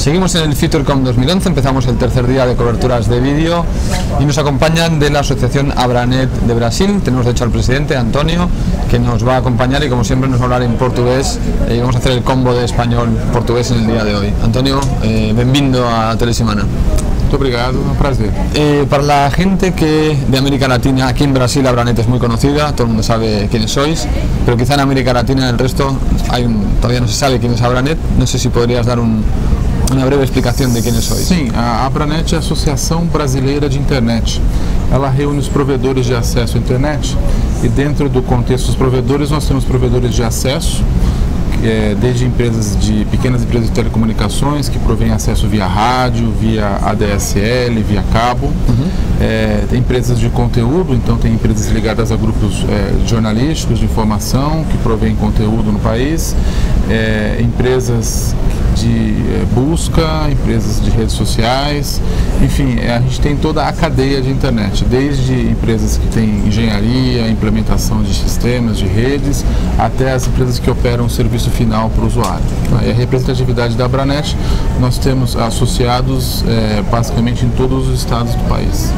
Seguimos en el FutureCom 2011, empezamos el tercer día de coberturas de vídeo y nos acompañan de la asociación Abranet de Brasil. Tenemos de hecho al presidente, Antonio, que nos va a acompañar y como siempre nos va a hablar en portugués y vamos a hacer el combo de español-portugués en el día de hoy. Antonio, bienvenido a Telesemana. Muito obrigado, é um prazer. Para la gente que de América Latina, aquí en Brasil Abranet es muy conocida, todo el mundo sabe quiénes sois, pero quizá en América Latina, en el resto, todavía no se sabe quién es Abranet. No sé si podrías dar uma breve explicação de quem sois. Sim, a Abranet é a Associação Brasileira de Internet. Ela reúne os provedores de acesso à internet e dentro do contexto dos provedores nós temos provedores de acesso, desde pequenas empresas de telecomunicações que provêm acesso via rádio, via ADSL, via cabo. Tem empresas de conteúdo, então tem empresas ligadas a grupos jornalísticos de informação que provêm conteúdo no país, empresas de busca, empresas de redes sociais, enfim, a gente tem toda a cadeia de internet, desde empresas que têm engenharia, implementação de sistemas, de redes, até as empresas que operam o serviço final para o usuário. E a representatividade da Abranet, nós temos associados basicamente em todos os estados do país.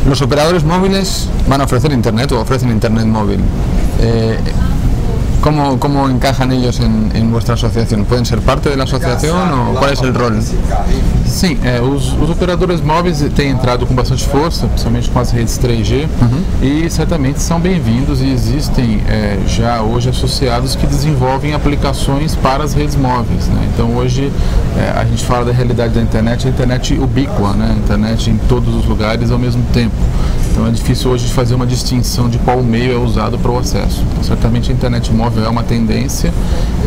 Los operadores móviles van a ofrecer internet o ofrecen internet móvil. ¿Cómo encajan ellos en vuestra asociación? ¿Pueden ser parte de la asociación o cuál es el rol? Sim, os operadores móveis têm entrado com bastante força, principalmente com as redes 3G, e certamente são bem-vindos e existem já hoje associados que desenvolvem aplicações para as redes móveis, né? Então hoje a gente fala da realidade da internet, a internet ubíqua, né? A internet em todos os lugares ao mesmo tempo. Então é difícil hoje fazer uma distinção de qual meio é usado para o acesso. Então, certamente a internet móvel é uma tendência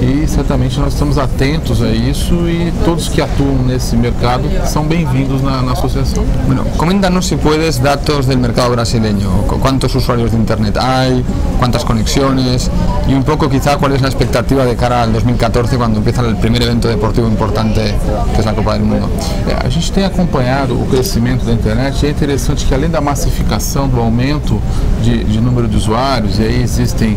e certamente nós estamos atentos a isso e todos que atuam nesse mercado são bem-vindos na asociação. Bueno, coméntanos si puedes datos del mercado brasileño, cuántos usuarios de internet hay, cuántas conexiones y un poco quizá cuál es la expectativa de cara al 2014 cuando empieza el primer evento deportivo importante que es la Copa del Mundo. A gente tem acompanhado o crescimento da internet e é interessante que além da massificação do aumento de número de usuários, e aí existem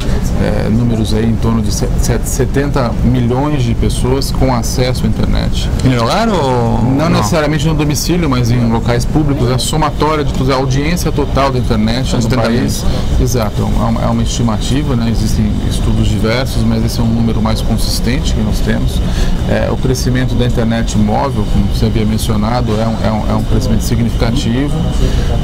números aí em torno de 70 milhões de pessoas com acesso à internet. Em lugar ou não necessariamente no domicílio, mas em locais públicos, a somatória de toda a audiência total da internet no país. Exato, é uma estimativa, né? Existem estudos diversos, mas esse é um número mais consistente que nós temos. O crescimento da internet móvel, como você havia mencionado, é um crescimento significativo,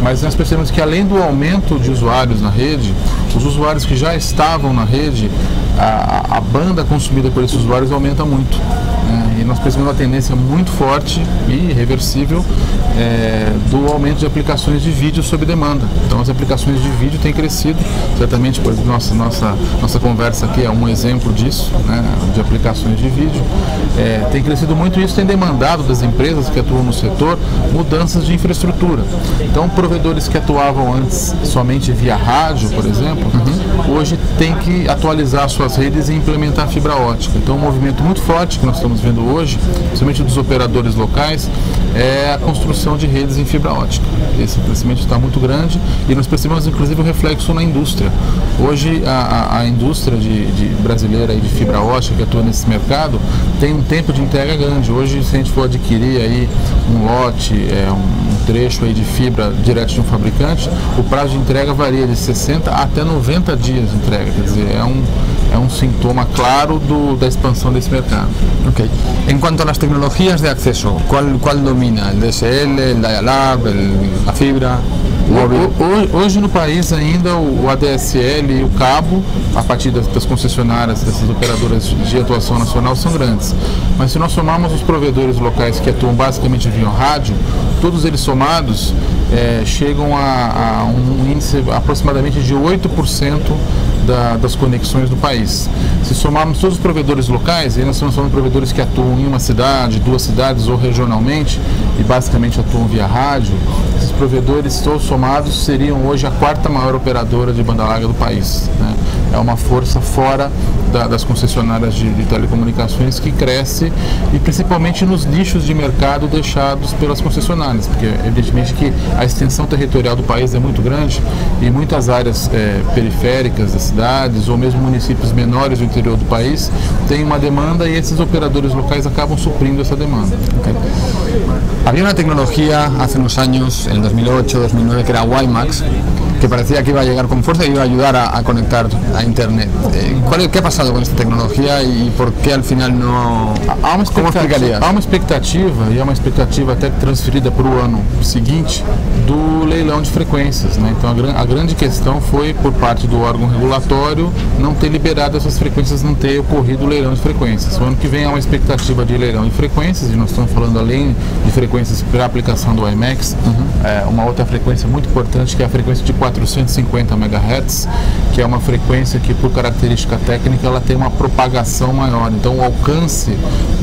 mas nós percebemos que além do aumento de usuários na rede, os usuários que já estavam na rede, a banda consumida por esses usuários aumenta muito, né? E nós percebemos uma tendência muito forte e irreversível do aumento de aplicações de vídeo sob demanda. Então as aplicações de vídeo têm crescido, certamente, por exemplo, nossa conversa aqui é um exemplo disso, né, de aplicações de vídeo. Tem crescido muito e isso tem demandado das empresas que atuam no setor mudanças de infraestrutura. Então provedores que atuavam antes somente via rádio, por exemplo, hoje tem que atualizar suas redes e implementar fibra ótica. Então um movimento muito forte que nós estamos vendo hoje, principalmente dos operadores locais, é a construção de redes em fibra ótica. Esse crescimento está muito grande e nós percebemos inclusive o reflexo na indústria. Hoje a indústria brasileira de fibra ótica que atua nesse mercado tem um tempo de entrega grande. Hoje, se a gente for adquirir aí um lote, um trecho aí de fibra direto de um fabricante, o prazo de entrega varia de 60 até 90 dias de entrega. Quer dizer, é um sintoma claro da expansão desse mercado. Okay. En cuanto a las tecnologías de acceso, ¿cuál domina? ¿El DSL, el dial-up, la fibra? Hoje no país ainda o ADSL e o cabo, a partir das concessionárias, dessas operadoras de atuação nacional, são grandes. Mas se nós somarmos os provedores locais que atuam basicamente via rádio, todos eles somados chegam a um índice aproximadamente de 8% das conexões do país. Se somarmos todos os provedores locais, aí nós estamos falando de provedores que atuam em uma cidade, duas cidades ou regionalmente e basicamente atuam via rádio, esses provedores todos somados seriam hoje a quarta maior operadora de banda larga do país, né? é uma força fora das concessionárias de telecomunicações que cresce, e principalmente nos nichos de mercado deixados pelas concessionárias, porque evidentemente que a extensão territorial do país é muito grande e muitas áreas periféricas das cidades ou mesmo municípios menores do interior do país têm uma demanda e esses operadores locais acabam suprindo esa demanda. Okay. Había una tecnología hace unos años, en el 2008, 2009, que era WiMAX, que parecía que iba a llegar con fuerza y iba a ayudar a conectar a Internet. ¿Qué ha pasado con esta tecnología y por qué al final no? ¿Cómo explicarías? Há uma expectativa, e é uma expectativa até transferida para o ano seguinte, do leilão de frequências, né? Então a grande questão foi, por parte do órgão regulatório, não ter liberado essas frequências, não ter ocorrido o leilão de frequências. O ano que vem há uma expectativa de leilão de frequências, e nós estamos falando além de frequências para aplicação do WiMAX, uma outra frequência muito importante, que é a frequência de 450 MHz, que é uma frequência que, por característica técnica, ela tem uma propagação maior. Então o alcance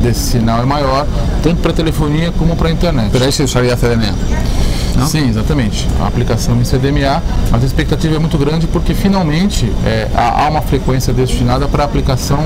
desse sinal é maior, tanto para telefonia como para a internet. Pero aí se usaria CDMA? Não? Sim, exatamente. A aplicação em CDMA, mas a expectativa é muito grande porque finalmente há uma frequência destinada para a aplicação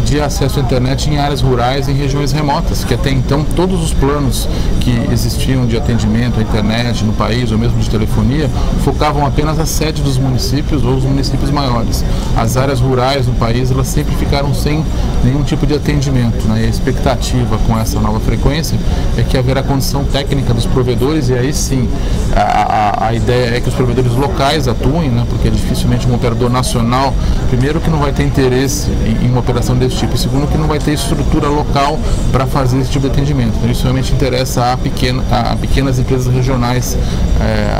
de acesso à internet em áreas rurais, em regiões remotas, que até então todos os planos que existiam de atendimento à internet no país ou mesmo de telefonia focavam apenas a sede dos municípios ou os municípios maiores. As áreas rurais no país, elas sempre ficaram sem nenhum tipo de atendimento, né? E a expectativa com essa nova frequência é que haverá condição técnica dos provedores, e aí sim a ideia é que os provedores locais atuem, né? Porque dificilmente um operador nacional, primeiro, que não vai ter interesse em uma operação desse tipo, e segundo, que não vai ter estrutura local para fazer esse tipo de atendimento. Então, isso realmente interessa a pequenas empresas regionais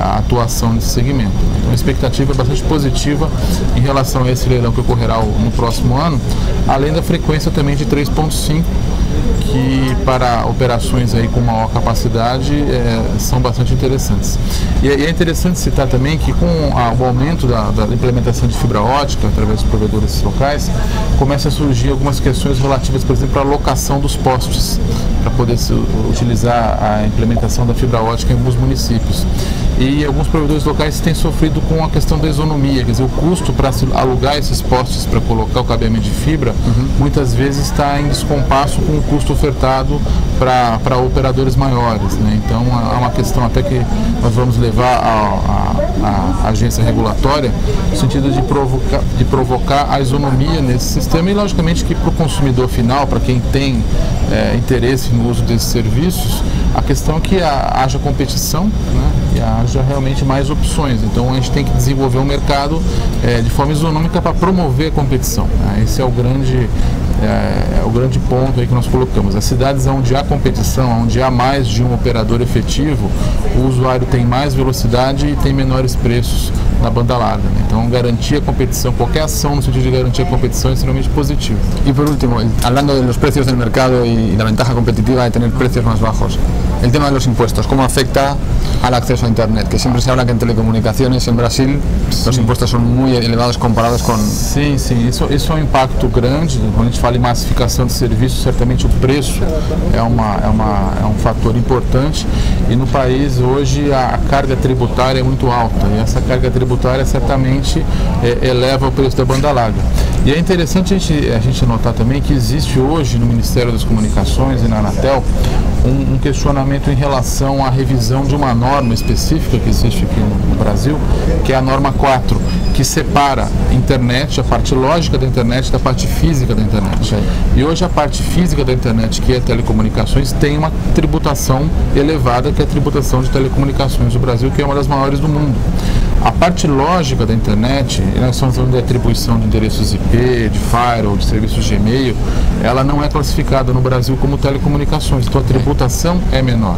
a atuação nesse segmento. Então a expectativa é bastante positiva em relação a esse leilão que ocorrerá no próximo ano, além da frequência também de 3.5, que para operações aí com maior capacidade são bastante interessantes. E é interessante citar também que com o aumento da implementação de fibra ótica através dos provedores locais, começa a surgir algumas questões relativas, por exemplo, à locação dos postes, para poder se utilizar a implementação da fibra ótica em alguns municípios. E alguns provedores locais têm sofrido com a questão da isonomia, quer dizer, o custo para alugar esses postes para colocar o cabeamento de fibra, muitas vezes está em descompasso com o custo ofertado para operadores maiores, né? Então há uma questão até que nós vamos levar à agência regulatória, no sentido de provocar a isonomia nesse sistema, e logicamente que para o consumidor final, para quem tem interesse no uso desses serviços, a questão é que haja competição, né? E haja realmente mais opções. Então a gente tem que desenvolver um mercado de forma isonômica para promover a competição, né? Esse é o grande ponto aí que nós colocamos. As cidades onde há competição, onde há mais de um operador efetivo, o usuário tem mais velocidade e tem menores preços na banda larga, né? Então garantir a competição, qualquer ação no sentido de garantir a competição é extremamente positivo. Y por último, hablando de los precios del mercado y la ventaja competitiva de tener precios más bajos, el tema de los impuestos, ¿cómo afecta al acceso a Internet? Que siempre se habla que en telecomunicaciones en Brasil los impuestos son muy elevados comparados con... Sim, isso é um impacto grande. Quando a gente fala em massificação de serviços, certamente o preço é um fator importante, e no país hoje a carga tributária é muito alta, e essa carga tributária certamente eleva o preço da banda larga. E é interessante a gente notar também que existe hoje no Ministério das Comunicações e na Anatel um questionamento em relação à revisão de uma norma específica que existe aqui no Brasil, que é a norma 4, que separa a internet, a parte lógica da internet, da parte física da internet. E hoje a parte física da internet, que é telecomunicações, tem uma tributação elevada, que é a tributação de telecomunicações do Brasil, que é uma das maiores do mundo. A parte lógica da internet, nós estamos falando de atribuição de endereços IP, de firewall, de serviços de e-mail, ela não é classificada no Brasil como telecomunicações, então a tributação é menor.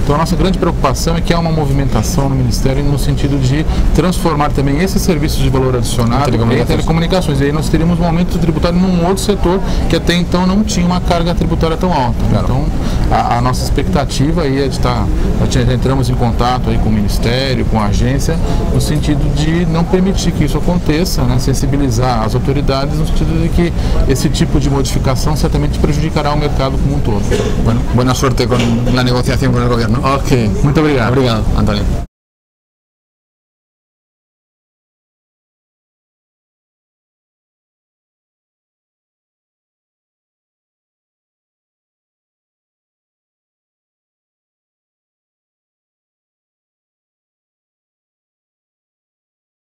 Então a nossa grande preocupação é que há uma movimentação no Ministério no sentido de transformar também esses serviços de valor adicionado em telecomunicações. E aí nós teríamos um aumento tributário num outro setor que até então não tinha uma carga tributária tão alta. Claro. Então a nossa expectativa aí é de estar, já entramos em contato aí com o Ministério, com a agência, no sentido de não permitir que isso aconteça, né? Sensibilizar as autoridades no sentido de que esse tipo de modificação certamente prejudicará o mercado como um todo. Bueno, buena suerte con la negociación con el gobierno. Ok, muito obrigado. Obrigado, Antonio.